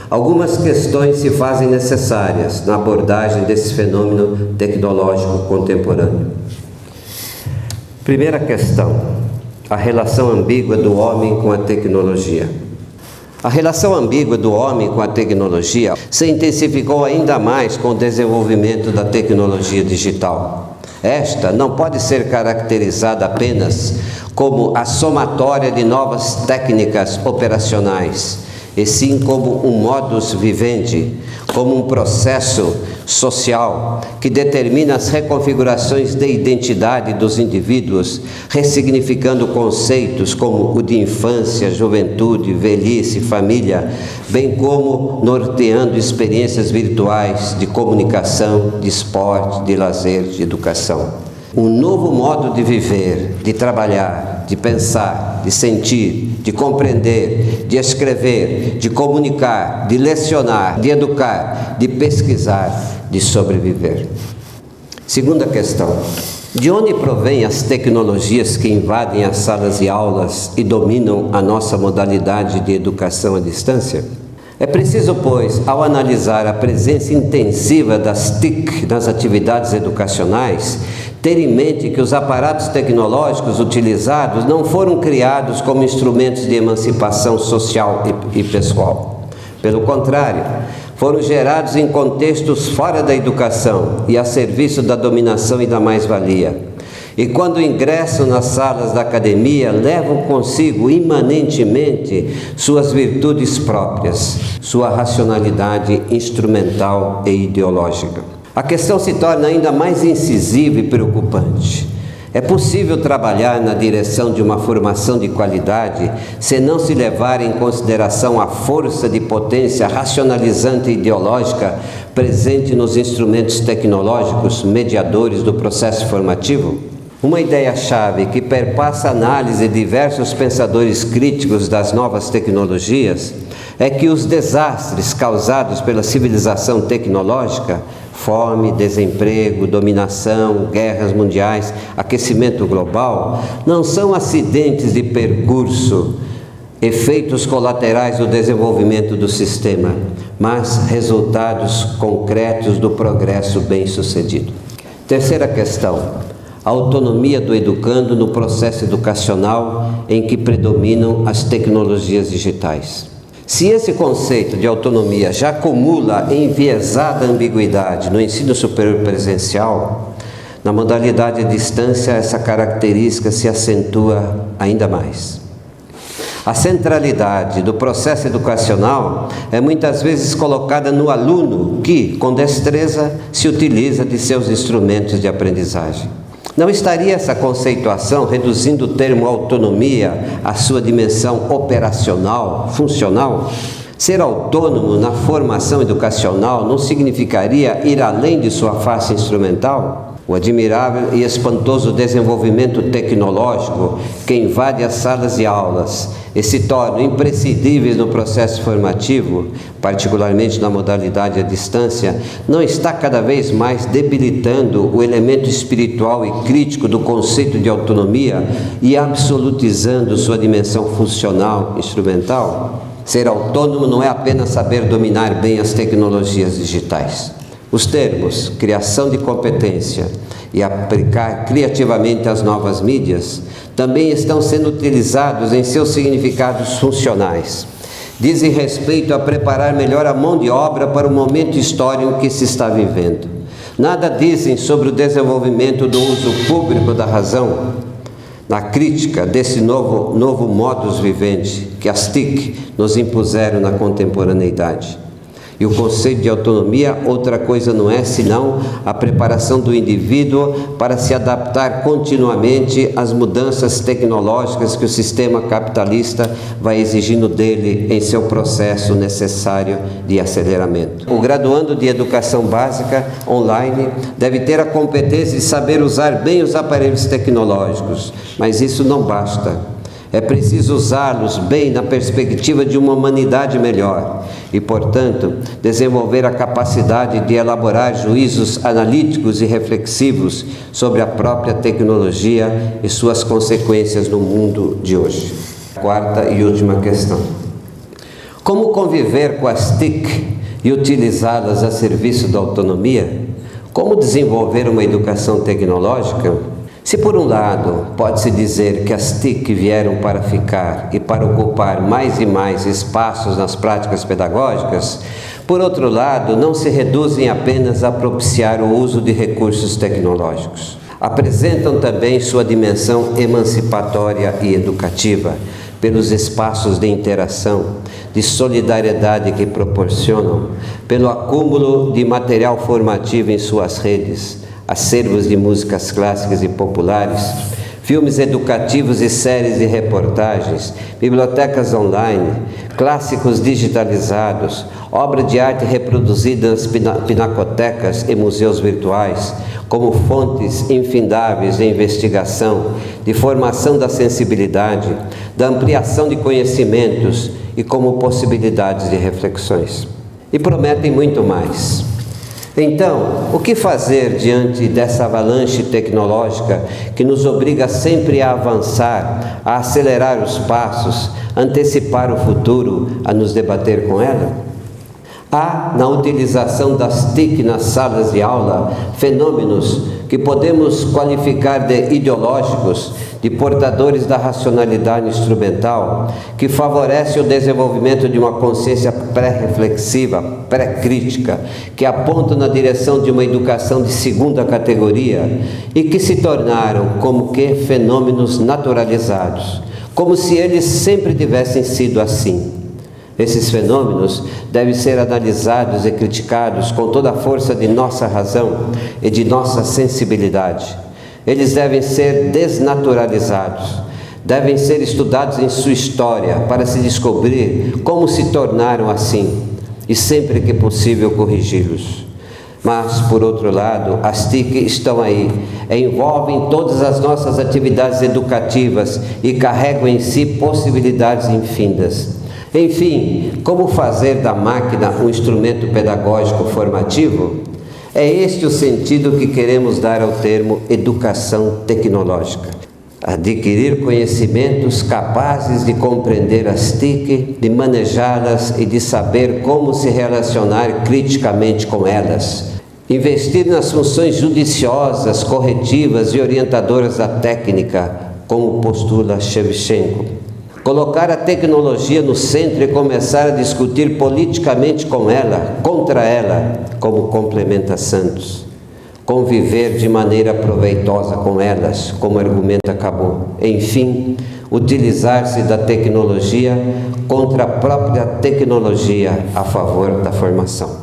Algumas questões se fazem necessárias na abordagem desse fenômeno tecnológico contemporâneo. Primeira questão: a relação ambígua do homem com a tecnologia. A relação ambígua do homem com a tecnologia se intensificou ainda mais com o desenvolvimento da tecnologia digital. Esta não pode ser caracterizada apenas como a somatória de novas técnicas operacionais, e sim como um modus vivendi, como um processo social que determina as reconfigurações de identidade dos indivíduos, ressignificando conceitos como o de infância, juventude, velhice, família, bem como norteando experiências virtuais de comunicação, de esporte, de lazer, de educação. Um novo modo de viver, de trabalhar, de pensar, de sentir, de compreender, de escrever, de comunicar, de lecionar, de educar, de pesquisar, de sobreviver. Segunda questão: de onde provêm as tecnologias que invadem as salas de aulas e dominam a nossa modalidade de educação à distância? É preciso, pois, ao analisar a presença intensiva das TIC nas atividades educacionais, ter em mente que os aparatos tecnológicos utilizados não foram criados como instrumentos de emancipação social e pessoal. Pelo contrário, foram gerados em contextos fora da educação e a serviço da dominação e da mais-valia. E quando ingressam nas salas da academia, levam consigo imanentemente suas virtudes próprias, sua racionalidade instrumental e ideológica. A questão se torna ainda mais incisiva e preocupante. É possível trabalhar na direção de uma formação de qualidade se não se levar em consideração a força de potência racionalizante e ideológica presente nos instrumentos tecnológicos mediadores do processo formativo? Uma ideia-chave que perpassa a análise de diversos pensadores críticos das novas tecnologias é que os desastres causados pela civilização tecnológica, fome, desemprego, dominação, guerras mundiais, aquecimento global, não são acidentes de percurso, efeitos colaterais do desenvolvimento do sistema, mas resultados concretos do progresso bem-sucedido. Terceira questão: a autonomia do educando no processo educacional em que predominam as tecnologias digitais. Se esse conceito de autonomia já acumula enviesada ambiguidade no ensino superior presencial, na modalidade à distância essa característica se acentua ainda mais. A centralidade do processo educacional é muitas vezes colocada no aluno que, com destreza, se utiliza de seus instrumentos de aprendizagem. Não estaria essa conceituação reduzindo o termo autonomia à sua dimensão operacional, funcional? Ser autônomo na formação educacional não significaria ir além de sua face instrumental? O admirável e espantoso desenvolvimento tecnológico que invade as salas de aulas e se torna imprescindíveis no processo formativo, particularmente na modalidade à distância, não está cada vez mais debilitando o elemento espiritual e crítico do conceito de autonomia e absolutizando sua dimensão funcional, instrumental? Ser autônomo não é apenas saber dominar bem as tecnologias digitais. Os termos criação de competência e aplicar criativamente as novas mídias também estão sendo utilizados em seus significados funcionais. Dizem respeito a preparar melhor a mão de obra para o momento histórico que se está vivendo. Nada dizem sobre o desenvolvimento do uso público da razão, na crítica desse novo modus vivendi que as TIC nos impuseram na contemporaneidade. E o conceito de autonomia outra coisa não é senão a preparação do indivíduo para se adaptar continuamente às mudanças tecnológicas que o sistema capitalista vai exigindo dele em seu processo necessário de aceleramento. O graduando de educação básica online deve ter a competência de saber usar bem os aparelhos tecnológicos, mas isso não basta. É preciso usá-los bem na perspectiva de uma humanidade melhor e, portanto, desenvolver a capacidade de elaborar juízos analíticos e reflexivos sobre a própria tecnologia e suas consequências no mundo de hoje. Quarta e última questão. Como conviver com as TIC e utilizá-las a serviço da autonomia? Como desenvolver uma educação tecnológica? Se por um lado pode-se dizer que as TIC vieram para ficar e para ocupar mais e mais espaços nas práticas pedagógicas, por outro lado não se reduzem apenas a propiciar o uso de recursos tecnológicos. Apresentam também sua dimensão emancipatória e educativa, pelos espaços de interação, de solidariedade que proporcionam, pelo acúmulo de material formativo em suas redes, acervos de músicas clássicas e populares, filmes educativos e séries de reportagens, bibliotecas online, clássicos digitalizados, obra de arte reproduzida nas pinacotecas e museus virtuais, como fontes infindáveis de investigação, de formação da sensibilidade, da ampliação de conhecimentos e como possibilidades de reflexões. E prometem muito mais. Então, o que fazer diante dessa avalanche tecnológica que nos obriga sempre a avançar, a acelerar os passos, antecipar o futuro, a nos debater com ela? Há, na utilização das TIC nas salas de aula, fenômenos que podemos qualificar de ideológicos, de portadores da racionalidade instrumental, que favorece o desenvolvimento de uma consciência pré-reflexiva, pré-crítica, que apontam na direção de uma educação de segunda categoria e que se tornaram como que fenômenos naturalizados, como se eles sempre tivessem sido assim. Esses fenômenos devem ser analisados e criticados com toda a força de nossa razão e de nossa sensibilidade. Eles devem ser desnaturalizados, devem ser estudados em sua história para se descobrir como se tornaram assim e sempre que possível corrigi-los. Mas, por outro lado, as TIC estão aí, envolvem todas as nossas atividades educativas e carregam em si possibilidades infindas. Enfim, como fazer da máquina um instrumento pedagógico formativo? É este o sentido que queremos dar ao termo educação tecnológica. Adquirir conhecimentos capazes de compreender as TIC, de manejá-las e de saber como se relacionar criticamente com elas. Investir nas funções judiciosas, corretivas e orientadoras da técnica, como postula Shevchenko. Colocar a tecnologia no centro e começar a discutir politicamente com ela, contra ela, como complementa Santos. Conviver de maneira proveitosa com elas, como argumenta Cabot. Enfim, utilizar-se da tecnologia contra a própria tecnologia a favor da formação.